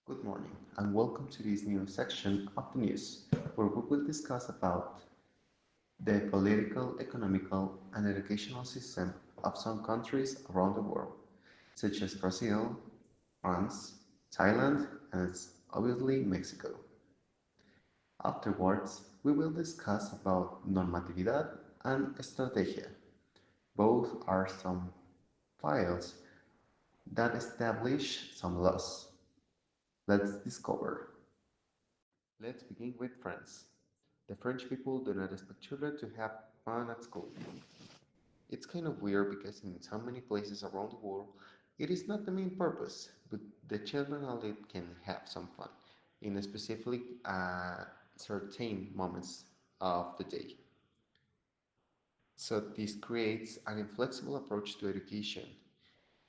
Good morning and welcome to this new section of the news where we will discuss about the political, economical and educational system of some countries around the world, such as Brazil, France, Thailand and obviously Mexico. Afterwards, we will discuss about normatividad and estrategia. Both are some files that establish some laws. Let's discover. Let's begin with France. The French people do not expect children to have fun at school. It's kind of weird because in so many places around the world, it is not the main purpose, but the children only can have some fun in a specific certain moments of the day. So this creates an inflexible approach to education.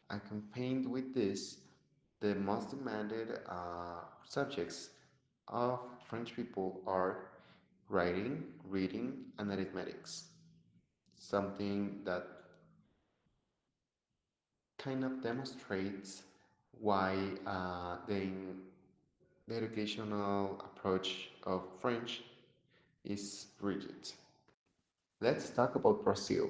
Accompanied with this, the most demanded subjects of French people are writing, reading, and arithmetics. Something that kind of demonstrates why the educational approach of French is rigid. Let's talk about Brazil.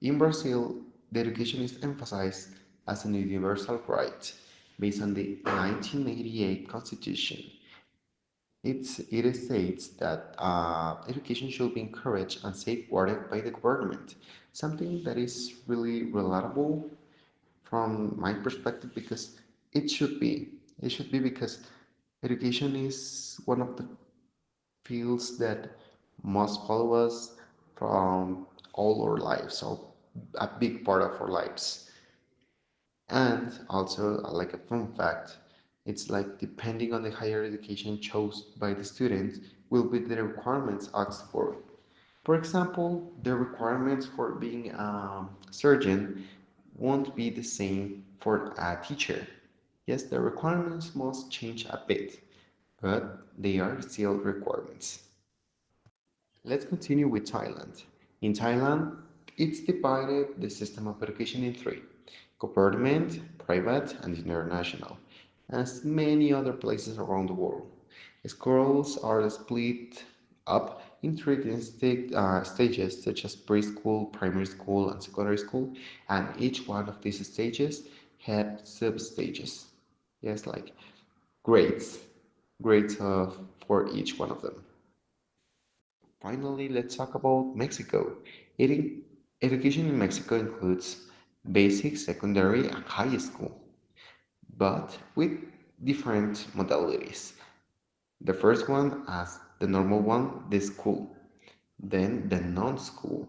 In Brazil, the education is emphasized as a universal right based on the 1988 Constitution. It states that education should be encouraged and safeguarded by the government, something that is really relatable from my perspective because it should be. It should be because education is one of the fields that must follow us from all our lives, so a big part of our lives. And also, like a fun fact, it's like depending on the higher education chose by the student will be the requirements asked for. For example, the requirements for being a surgeon won't be the same for a teacher. Yes, the requirements must change a bit, but they are still requirements. Let's continue with Thailand. In Thailand, it's divided the system of education in three: government, private, and international, as many other places around the world. Schools are split up in three distinct stages, such as preschool, primary school, and secondary school, and each one of these stages had sub-stages. Yes, like grades, grades of for each one of them. Finally, let's talk about Mexico. Education in Mexico includes basic, secondary, and high school, but with different modalities. The first one as the normal one, the school, then the non-school,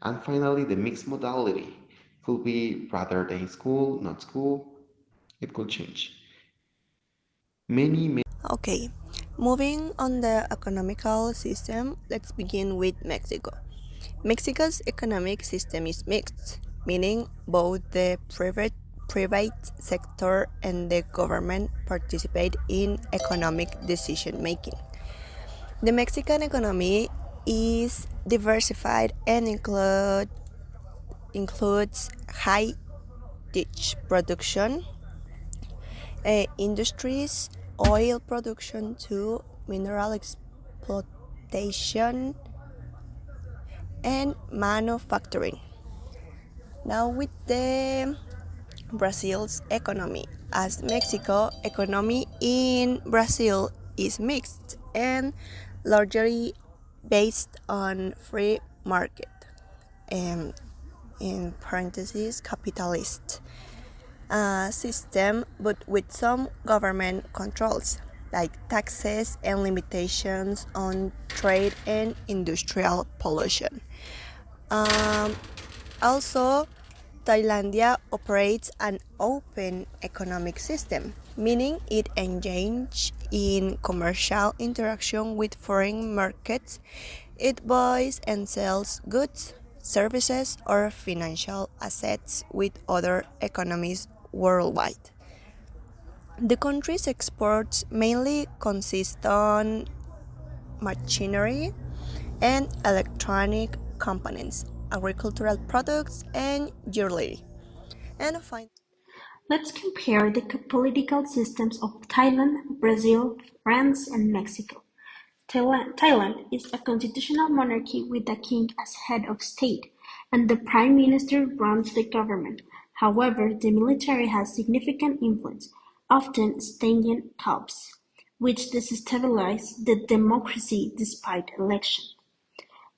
and finally the mixed modality. Could be rather than school, not school, it could change. Many Okay, moving on the economical system, let's begin with Mexico. Mexico's economic system is mixed, meaning both the private sector and the government participate in economic decision making. The Mexican economy is diversified and includes high tech production, industries, oil production to mineral exploitation, and manufacturing. Now with the Brazil's economy, as Mexico economy in Brazil is mixed and largely based on free market, and in parentheses capitalist system, but with some government controls like taxes and limitations on trade and industrial pollution. Um, Also, Thailandia operates an open economic system, meaning it engages in commercial interaction with foreign markets. It buys and sells goods, services, or financial assets with other economies worldwide. The country's exports mainly consist on machinery and electronic components, agricultural products, and jewelry. And finally, Let's compare the political systems of Thailand, Brazil, France, and Mexico. Thailand is a constitutional monarchy with the king as head of state, and the prime minister runs the government. However, the military has significant influence, often staging coups, which destabilize the democracy despite elections.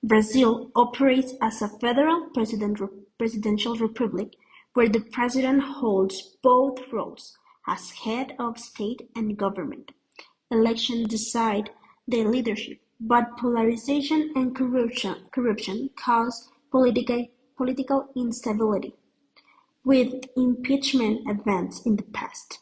Brazil operates as a federal presidential republic, where the president holds both roles as head of state and government. Elections decide the leadership, but polarization and corruption cause political instability, with impeachment events in the past.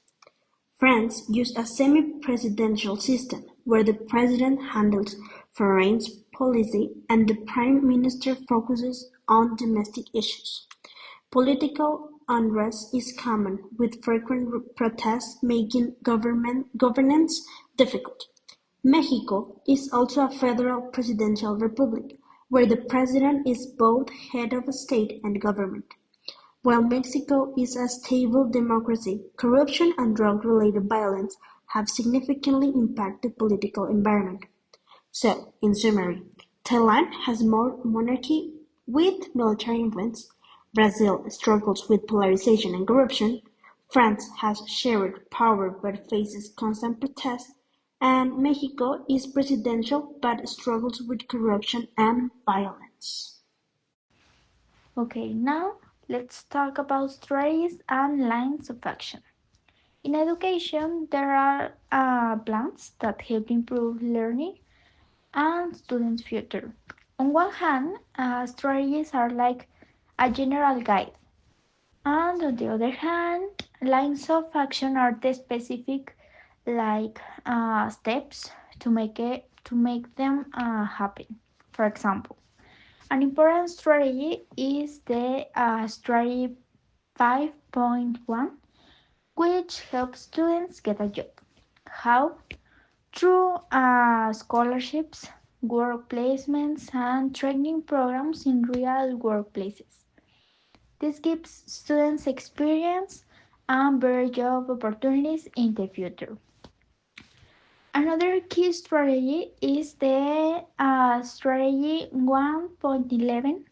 France used a semi-presidential system, where the president handles foreign policy and the prime minister focuses on domestic issues. Political unrest is common, with frequent protests making governance difficult. Mexico is also a federal presidential republic, where the president is both head of state and government. While Mexico is a stable democracy, corruption and drug-related violence have significantly impacted the political environment. So, in summary, Thailand has more monarchy with military influence, Brazil struggles with polarization and corruption, France has shared power but faces constant protests, and Mexico is presidential but struggles with corruption and violence. Okay, now let's talk about strategies and lines of action. In education, there are plans that help improve learning and students' future. On one hand, strategies are like a general guide, and on the other hand, lines of action are the specific like steps to make them happen. For example, an important strategy is the strategy 5.1, which helps students get a job. How? Through scholarships, work placements, and training programs in real workplaces. This gives students experience and better job opportunities in the future. Another key strategy is the strategy 1.11,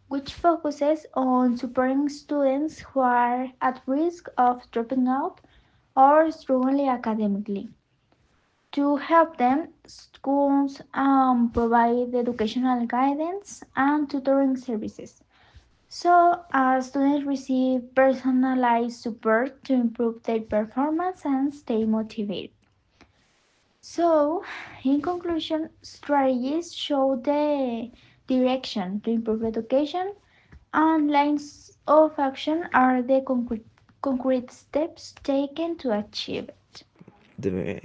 which focuses on supporting students who are at risk of dropping out or struggling academically. To help them, schools provide educational guidance and tutoring services. So, students receive personalized support to improve their performance and stay motivated. So, in conclusion, strategies show the direction to improve education, and lines of action are the concrete steps taken to achieve it. The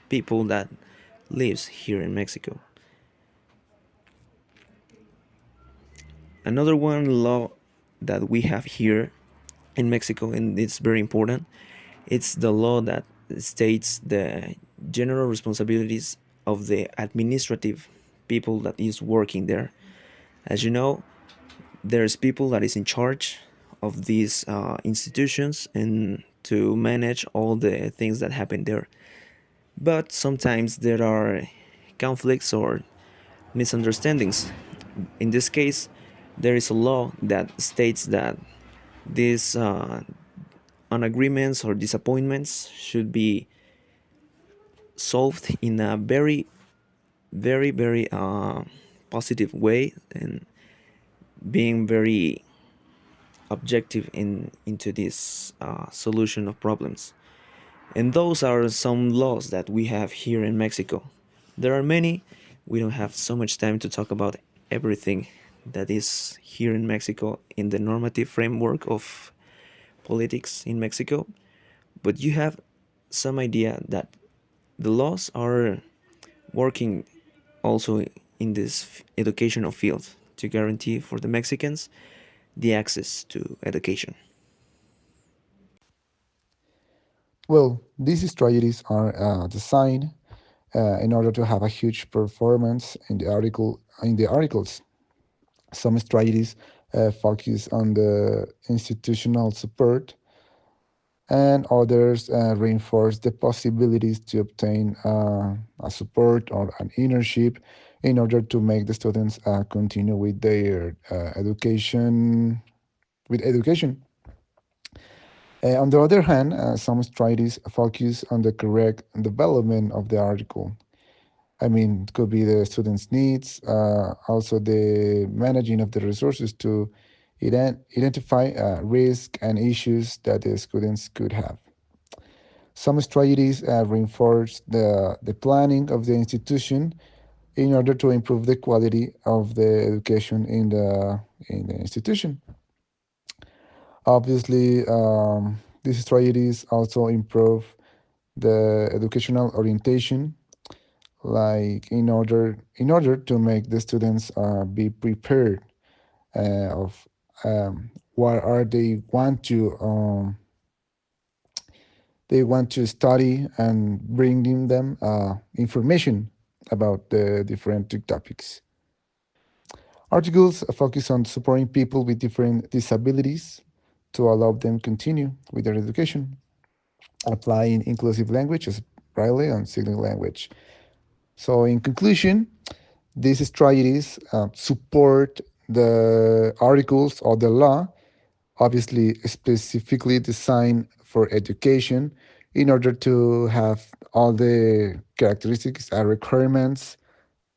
people that lives here in Mexico. Another one law that we have here in Mexico, and it's very important, it's the law that states the general responsibilities of the administrative people that is working there. As you know, there's people that is in charge of these institutions and to manage all the things that happen there. But sometimes there are conflicts or misunderstandings. In this case, there is a law that states that these unagreements or disappointments should be solved in a very positive way and being very objective into this solution of problems. And those are some laws that we have here in Mexico. There are many. We don't have so much time to talk about everything that is here in Mexico in the normative framework of politics in Mexico, but you have some idea that the laws are working also in this educational field to guarantee for the Mexicans the access to education. Well, these strategies are designed in order to have a huge performance in the articles. Some strategies focus on the institutional support, and others reinforce the possibilities to obtain a support or an internship in order to make the students continue with their education. With education. On the other hand, some strategies focus on the correct development of the article. I mean, it could be the students' needs, also the managing of the resources to identify risk and issues that the students could have. Some strategies reinforce the planning of the institution in order to improve the quality of the education in the institution. Obviously, these strategies also improve the educational orientation, like in order to make the students be prepared of what are they want to study and bringing them information about the different topics. Articles focus on supporting people with different disabilities to allow them continue with their education, applying inclusive language as braille and sign language. So, in conclusion, these strategies support the articles of the law, obviously specifically designed for education, in order to have all the characteristics and requirements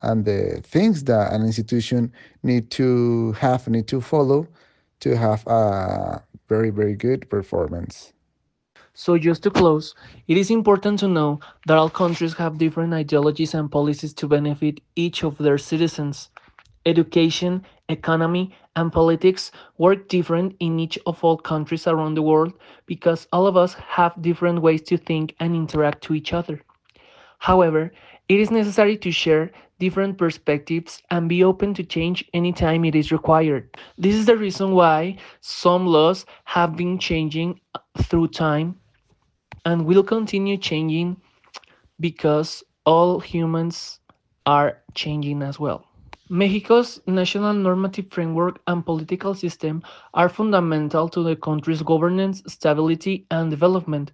and the things that an institution need to follow to have a very very good performance. So, just to close, it is important to know that all countries have different ideologies and policies to benefit each of their citizens. Education, economy, and politics work different in each of all countries around the world because all of us have different ways to think and interact to each other. However, it is necessary to share different perspectives and be open to change anytime it is required. This is the reason why some laws have been changing through time and will continue changing because all humans are changing as well. Mexico's national normative framework and political system are fundamental to the country's governance, stability, and development.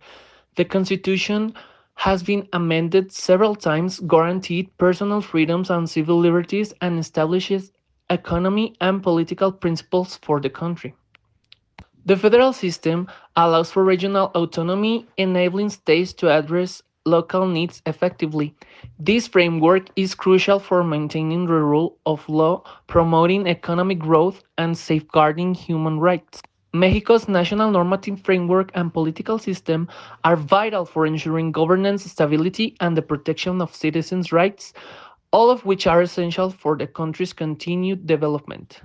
The constitution has been amended several times, guaranteed personal freedoms and civil liberties, and establishes economy and political principles for the country. The federal system allows for regional autonomy, enabling states to address local needs effectively. This framework is crucial for maintaining the rule of law, promoting economic growth, and safeguarding human rights. Mexico's national normative framework and political system are vital for ensuring governance, stability, and the protection of citizens' rights, all of which are essential for the country's continued development.